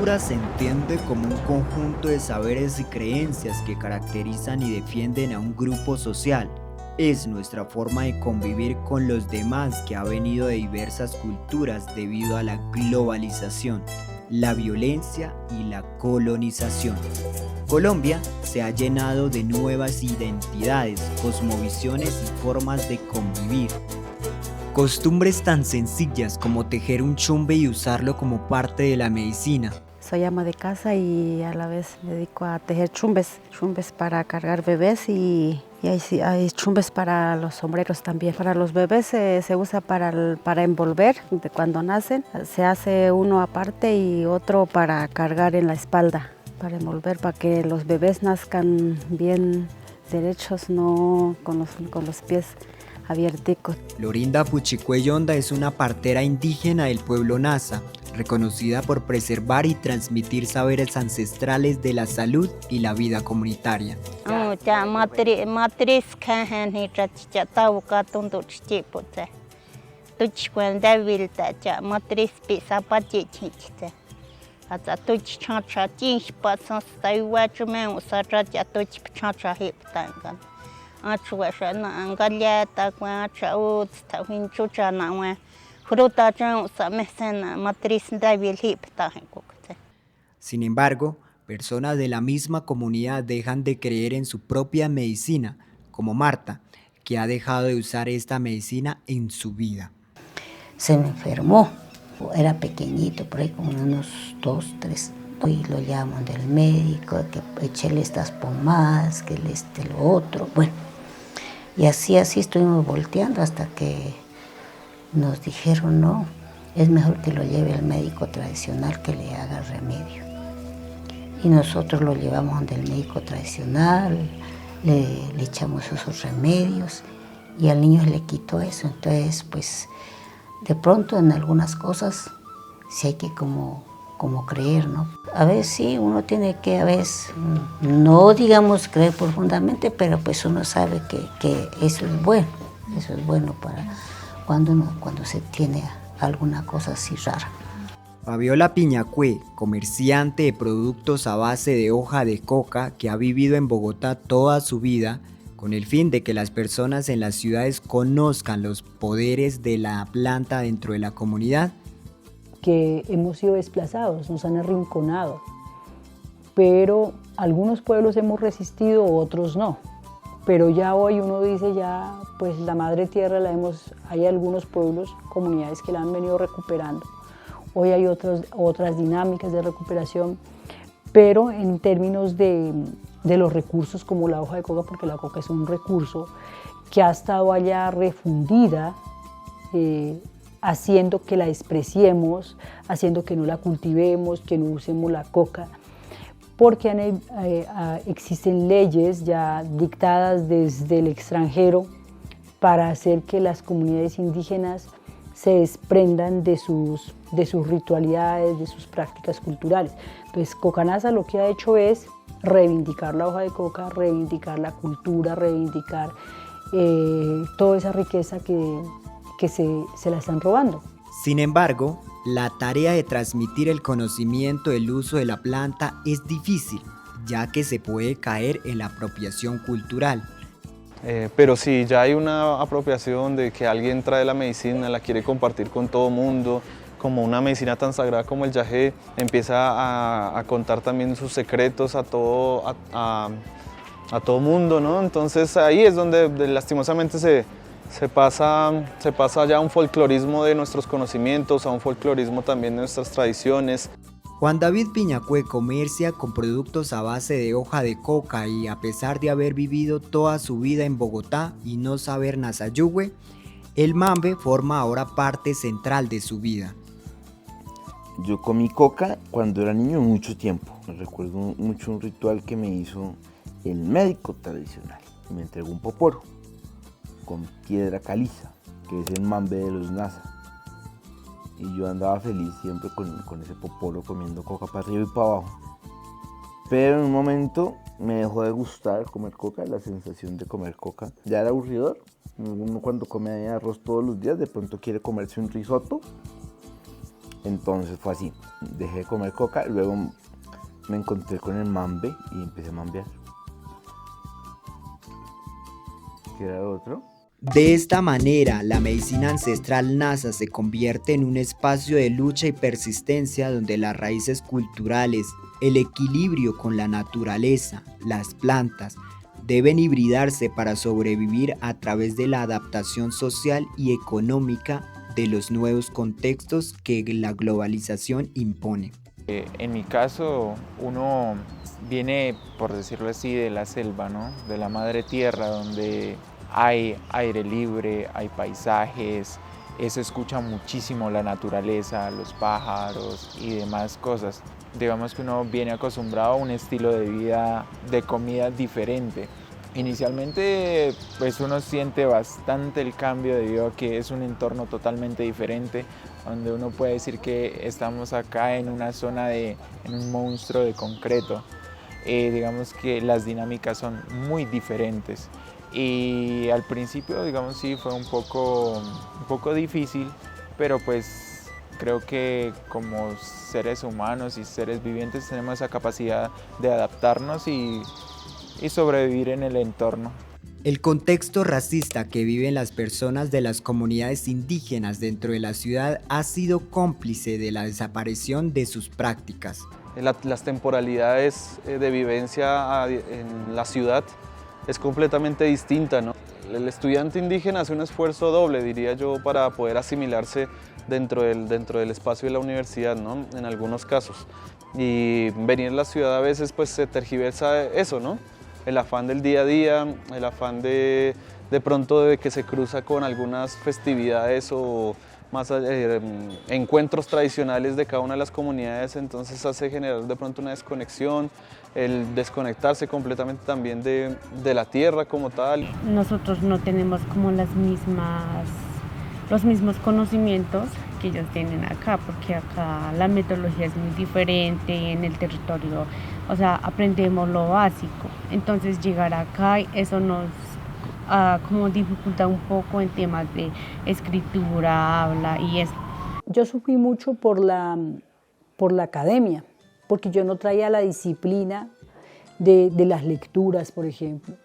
cultura se entiende como un conjunto de saberes y creencias que caracterizan y defienden a un grupo social. Es nuestra forma de convivir con los demás que ha venido de diversas culturas debido a la globalización, la violencia y la colonización. Colombia se ha llenado de nuevas identidades, cosmovisiones y formas de convivir. Costumbres tan sencillas como tejer un chumbe y usarlo como parte de la medicina. Soy ama de casa y a la vez me dedico a tejer chumbes para cargar bebés y hay chumbes para los sombreros también. Para los bebés se usa para envolver de cuando nacen. Se hace uno aparte y otro para cargar en la espalda, para envolver, para que los bebés nazcan bien derechos, no con los pies abierticos. Lorinda Puchicuellonda es una partera indígena del pueblo Nasa, reconocida por preservar y transmitir saberes ancestrales de la salud y la vida comunitaria. Sin embargo, personas de la misma comunidad dejan de creer en su propia medicina, como Marta, que ha dejado de usar esta medicina en su vida. Se me enfermó, era pequeñito, por ahí como unos 2, 3, y lo llaman del médico, que échele estas pomadas, que lo otro, bueno. Y así estuvimos volteando hasta que nos dijeron, no, es mejor que lo lleve al médico tradicional que le haga remedio. Y nosotros lo llevamos del médico tradicional, le echamos esos remedios y al niño le quitó eso. Entonces, pues, de pronto en algunas cosas sí hay que como creer, ¿no? A veces sí, uno tiene que, a veces, no digamos creer profundamente, pero pues uno sabe que eso es bueno para cuando se tiene alguna cosa así rara. Fabiola Piñacue, comerciante de productos a base de hoja de coca que ha vivido en Bogotá toda su vida, con el fin de que las personas en las ciudades conozcan los poderes de la planta dentro de la comunidad. Que hemos sido desplazados, nos han arrinconado, pero algunos pueblos hemos resistido, otros no. Pero ya hoy uno dice ya, pues la madre tierra hay algunos pueblos, comunidades que la han venido recuperando. Hoy hay otras dinámicas de recuperación, pero en términos de los recursos como la hoja de coca, porque la coca es un recurso que ha estado allá refundida, haciendo que la despreciemos, haciendo que no la cultivemos, que no usemos la coca, porque existen leyes ya dictadas desde el extranjero para hacer que las comunidades indígenas se desprendan de sus ritualidades, de sus prácticas culturales. Entonces, Cocanasa lo que ha hecho es reivindicar la hoja de coca, reivindicar la cultura, reivindicar toda esa riqueza que se la están robando. Sin embargo, la tarea de transmitir el conocimiento del uso de la planta es difícil, ya que se puede caer en la apropiación cultural. Pero si ya hay una apropiación de que alguien trae la medicina, la quiere compartir con todo mundo, como una medicina tan sagrada como el yagé, empieza a contar también sus secretos a todo mundo, ¿no? Entonces ahí es donde lastimosamente se pasa ya a un folclorismo de nuestros conocimientos, a un folclorismo también de nuestras tradiciones. Juan David Piñacue comercia con productos a base de hoja de coca y a pesar de haber vivido toda su vida en Bogotá y no saber Nasayugüe, el mambe forma ahora parte central de su vida. Yo comí coca cuando era niño mucho tiempo. Recuerdo mucho un ritual que me hizo el médico tradicional. Me entregó un poporo con piedra caliza, que es el mambe de los Nasa. Y yo andaba feliz siempre con ese poporo comiendo coca para arriba y para abajo. Pero en un momento me dejó de gustar comer coca, la sensación de comer coca ya era aburridor. Uno cuando come arroz todos los días de pronto quiere comerse un risotto Entonces fue así, dejé de comer coca, luego me encontré con el mambe y empecé a mambear. ¿Qué era lo otro? De esta manera, la medicina ancestral Nasa se convierte en un espacio de lucha y persistencia donde las raíces culturales, el equilibrio con la naturaleza, las plantas, deben hibridarse para sobrevivir a través de la adaptación social y económica de los nuevos contextos que la globalización impone. En mi caso, uno viene, por decirlo así, de la selva, ¿no? De la madre tierra, donde hay aire libre, hay paisajes, se escucha muchísimo la naturaleza, los pájaros y demás cosas. Digamos que uno viene acostumbrado a un estilo de vida, de comida diferente. Inicialmente pues uno siente bastante el cambio debido a que es un entorno totalmente diferente, donde uno puede decir que estamos acá en una zona en un monstruo de concreto. Digamos que las dinámicas son muy diferentes y al principio digamos sí fue un poco difícil, pero pues creo que como seres humanos y seres vivientes tenemos esa capacidad de adaptarnos y sobrevivir en el entorno. El contexto racista que viven las personas de las comunidades indígenas dentro de la ciudad ha sido cómplice de la desaparición de sus prácticas. Las temporalidades de vivencia en la ciudad es completamente distinta, ¿no? El estudiante indígena hace un esfuerzo doble, diría yo, para poder asimilarse dentro del espacio de la universidad, ¿no? En algunos casos. Y venir a la ciudad a veces pues se tergiversa eso, ¿no? El afán del día a día, el afán de pronto de que se cruza con algunas festividades o más encuentros tradicionales de cada una de las comunidades, entonces hace generar de pronto una desconexión, el desconectarse completamente también de la tierra como tal. Nosotros no tenemos como los mismos conocimientos que ellos tienen acá, porque acá la metodología es muy diferente en el territorio, o sea, aprendemos lo básico, entonces llegar acá eso nos como dificulta un poco en temas de escritura, habla y eso. Yo sufrí mucho por la academia, porque yo no traía la disciplina de las lecturas, por ejemplo,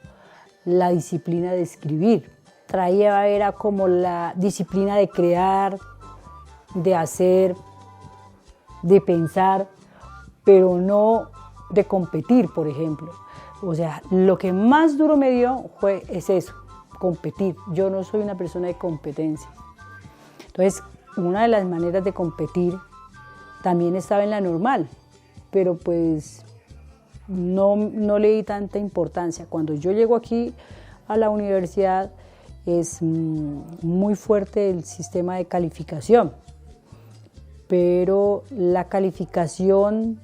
la disciplina de escribir. Era como la disciplina de crear, de hacer, de pensar, pero no de competir, por ejemplo. O sea, lo que más duro me dio es eso, competir. Yo no soy una persona de competencia. Entonces, una de las maneras de competir también estaba en la normal, pero pues no le di tanta importancia. Cuando yo llego aquí a la universidad, es muy fuerte el sistema de calificación, pero la calificación,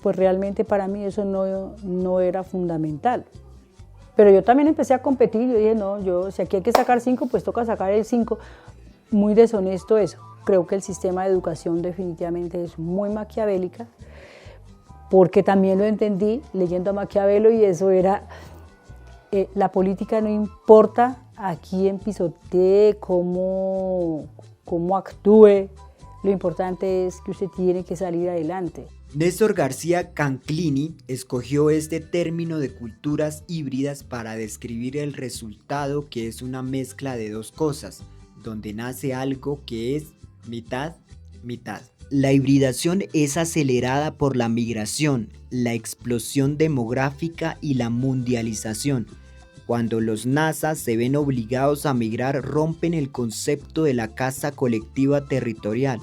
pues realmente para mí eso no era fundamental. Pero yo también empecé a competir, yo dije, no, si aquí hay que sacar 5, pues toca sacar el 5. Muy deshonesto eso. Creo que el sistema de educación definitivamente es muy maquiavélica, porque también lo entendí leyendo a Maquiavelo y eso era, la política no importa a quién pisotee, cómo actúe, lo importante es que usted tiene que salir adelante. Néstor García Canclini escogió este término de culturas híbridas para describir el resultado, que es una mezcla de dos cosas, donde nace algo que es mitad, mitad. La hibridación es acelerada por la migración, la explosión demográfica y la mundialización. Cuando los Nasa se ven obligados a migrar, rompen el concepto de la casa colectiva territorial,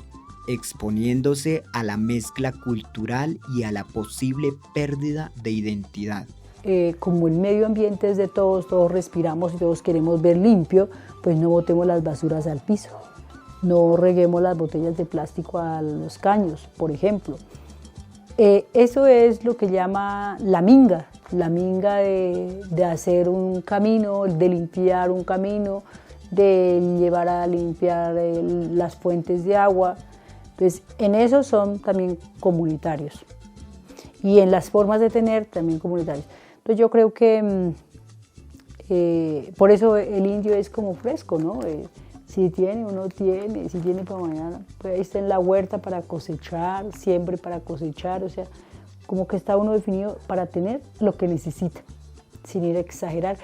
exponiéndose a la mezcla cultural y a la posible pérdida de identidad. Como el medio ambiente es de todos respiramos y todos queremos ver limpio, pues no botemos las basuras al piso, no reguemos las botellas de plástico a los caños, por ejemplo. Eso es lo que llama la minga de hacer un camino, de limpiar un camino, de llevar a limpiar las fuentes de agua. Entonces, en eso son también comunitarios y en las formas de tener también comunitarios. Entonces, yo creo que por eso el indio es como fresco, ¿no? Si tiene, uno tiene, si tiene para mañana, pues ahí está en la huerta para cosechar, siempre para cosechar, o sea, como que está uno definido para tener lo que necesita, sin ir a exagerar,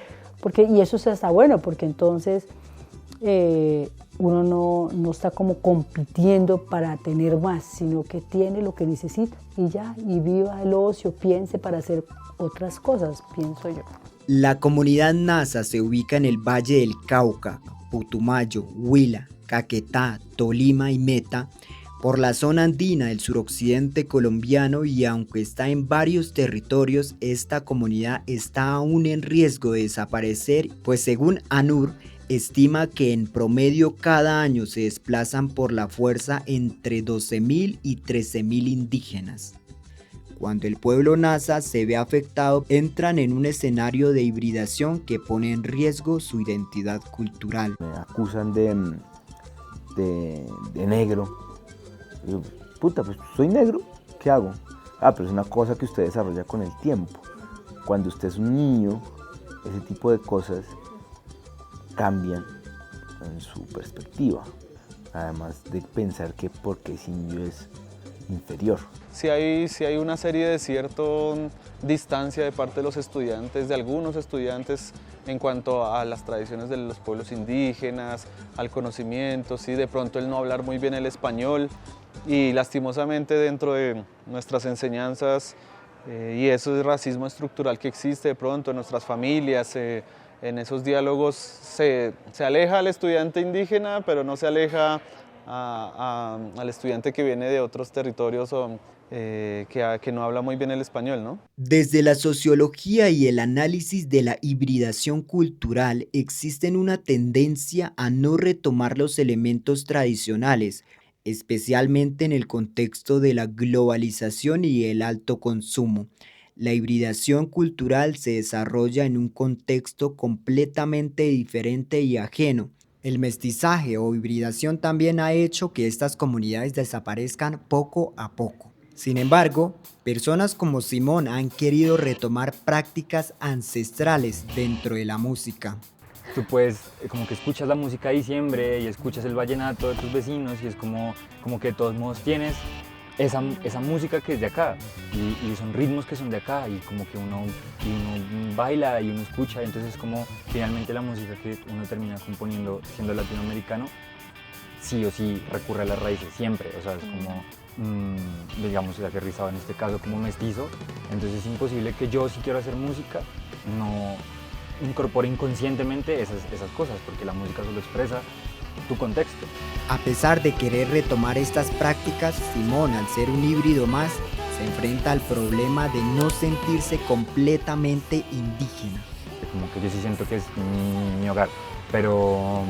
y eso está bueno, porque entonces uno no está como compitiendo para tener más, sino que tiene lo que necesita y ya, y viva el ocio, piense para hacer otras cosas, pienso yo. La comunidad Nasa se ubica en el Valle del Cauca, Putumayo, Huila, Caquetá, Tolima y Meta, por la zona andina del suroccidente colombiano, y aunque está en varios territorios, esta comunidad está aún en riesgo de desaparecer, pues según ANUR, estima que en promedio cada año se desplazan por la fuerza entre 12.000 y 13.000 indígenas. Cuando el pueblo Nasa se ve afectado, entran en un escenario de hibridación que pone en riesgo su identidad cultural. Me acusan de negro. Digo, puta, pues soy negro, ¿qué hago? Pero es una cosa que usted desarrolla con el tiempo. Cuando usted es un niño, ese tipo de cosas cambian en su perspectiva. Además de pensar que porque es indio es inferior. Sí hay una serie de cierta distancia de parte de los estudiantes, de algunos estudiantes, en cuanto a las tradiciones de los pueblos indígenas, al conocimiento, ¿sí? De pronto el no hablar muy bien el español, y lastimosamente dentro de nuestras enseñanzas, y eso es racismo estructural que existe de pronto en nuestras familias, en esos diálogos se aleja al estudiante indígena, pero no se aleja al estudiante que viene de otros territorios o que no habla muy bien el español, ¿no? Desde la sociología y el análisis de la hibridación cultural existen una tendencia a no retomar los elementos tradicionales, especialmente en el contexto de la globalización y el alto consumo. La hibridación cultural se desarrolla en un contexto completamente diferente y ajeno. El mestizaje o hibridación también ha hecho que estas comunidades desaparezcan poco a poco. Sin embargo, personas como Simón han querido retomar prácticas ancestrales dentro de la música. Tú puedes, como que escuchas la música de diciembre y escuchas el vallenato de tus vecinos y es como que de todos modos tienes esa música que es de acá y son ritmos que son de acá y como que uno baila y uno escucha, y entonces como finalmente la música que uno termina componiendo siendo latinoamericano sí o sí recurre a las raíces siempre, o sea, es como digamos aterrizado en este caso como mestizo, entonces es imposible que yo, si quiero hacer música, no incorpore inconscientemente esas cosas, porque la música solo expresa tu contexto. A pesar de querer retomar estas prácticas, Simón, al ser un híbrido más, se enfrenta al problema de no sentirse completamente indígena. Como que yo sí siento que es mi hogar, pero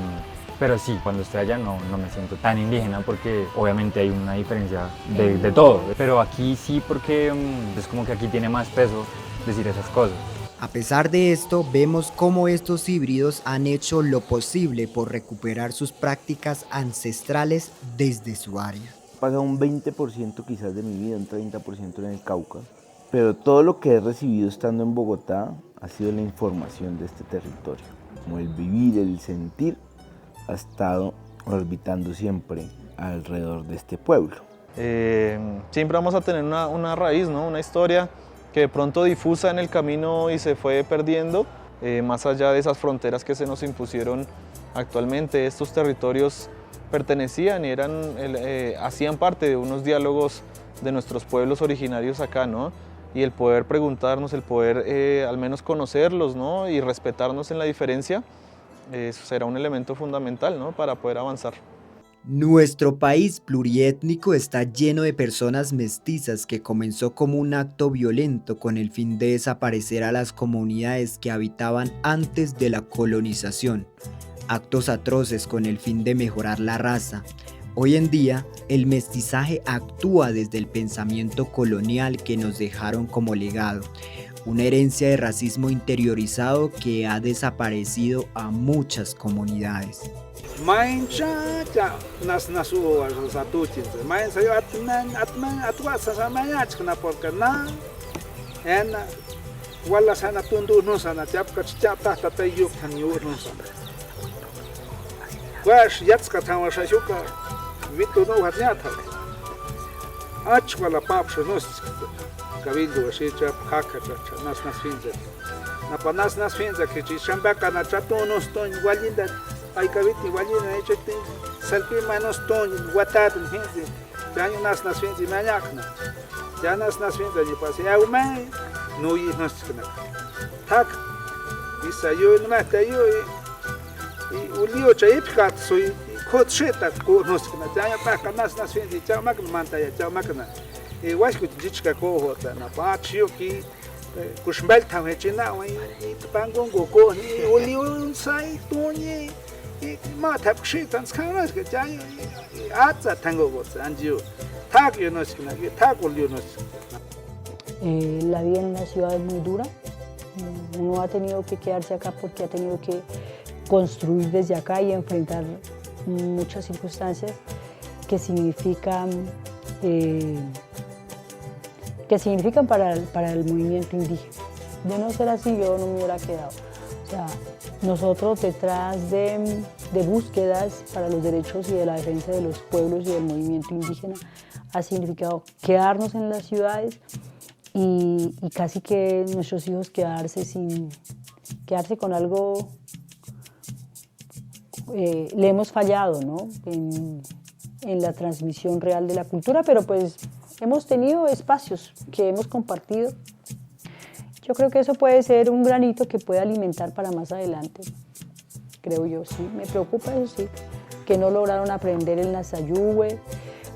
sí, cuando estoy allá no me siento tan indígena, porque obviamente hay una diferencia de todo, pero aquí sí, porque es como que aquí tiene más peso decir esas cosas. A pesar de esto, vemos cómo estos híbridos han hecho lo posible por recuperar sus prácticas ancestrales desde su área. Pasa un 20% quizás de mi vida, un 30% en el Cauca, pero todo lo que he recibido estando en Bogotá ha sido la información de este territorio, como el vivir, el sentir, ha estado orbitando siempre alrededor de este pueblo. Siempre vamos a tener una raíz, ¿no? Una historia que de pronto difusa en el camino y se fue perdiendo, más allá de esas fronteras que se nos impusieron actualmente. Estos territorios pertenecían y hacían parte de unos diálogos de nuestros pueblos originarios acá, ¿no? Y el poder preguntarnos, el poder al menos conocerlos, ¿no? Y respetarnos en la diferencia, será un elemento fundamental, ¿no? Para poder avanzar. Nuestro país pluriétnico está lleno de personas mestizas que comenzó como un acto violento con el fin de desaparecer a las comunidades que habitaban antes de la colonización. Actos atroces con el fin de mejorar la raza. Hoy en día, el mestizaje actúa desde el pensamiento colonial que nos dejaron como legado. Una herencia de racismo interiorizado que ha desaparecido a muchas comunidades. Wash yatskatan washa shuka vitu no hatnyata. Achwala papsho nos cabildo washicha haka nas finza. Na panas nas finza que chambaka na chatonos ton walinda ay kabiti walina echete salpi manos ton watat finza. Ya nas finza mañakna. Ya nas finza ni pase ya umay no y nos kana. Tak isa yo no mata yo y ulio chaipkat soy kot shetat ko nos kana ya pa nas finza ya mak manta ya makna. E washku jichka ko hota na pa chio ki kushmbal tham hechina wa i pangongo ko ni ulio sai toni y ma tap shitan skana ke ya atza tango go anjo tak yo nos kana tak ulio nos. La vida en la ciudad es muy dura. Uno ha tenido que quedarse acá porque ha tenido que construir desde acá y enfrentar muchas circunstancias que significan para el movimiento indígena. De no ser así, yo no me hubiera quedado. O sea, nosotros detrás de búsquedas para los derechos y de la defensa de los pueblos y del movimiento indígena ha significado quedarnos en las ciudades y casi que nuestros hijos quedarse con algo, le hemos fallado, ¿no? en la transmisión real de la cultura, pero pues hemos tenido espacios que hemos compartido. Yo creo que eso puede ser un granito que puede alimentar para más adelante, creo yo, sí. Me preocupa eso, sí, que no lograron aprender en Nazayúe,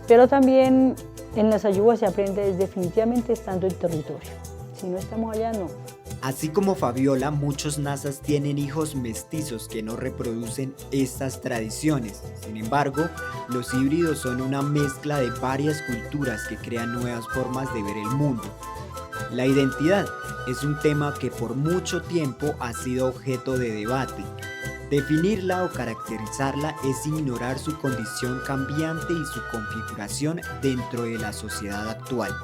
pero también en Nazayúe se aprende definitivamente estando en territorio. Si no estamos allá, no. Así como Fabiola, muchos nazas tienen hijos mestizos que no reproducen estas tradiciones. Sin embargo, los híbridos son una mezcla de varias culturas que crean nuevas formas de ver el mundo. La identidad es un tema que por mucho tiempo ha sido objeto de debate. Definirla o caracterizarla es ignorar su condición cambiante y su configuración dentro de la sociedad actual.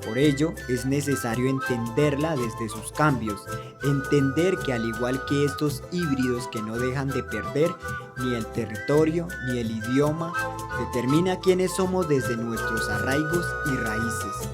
Por ello, es necesario entenderla desde sus cambios, entender que al igual que estos híbridos que no dejan de perder, ni el territorio ni el idioma determina quiénes somos desde nuestros arraigos y raíces.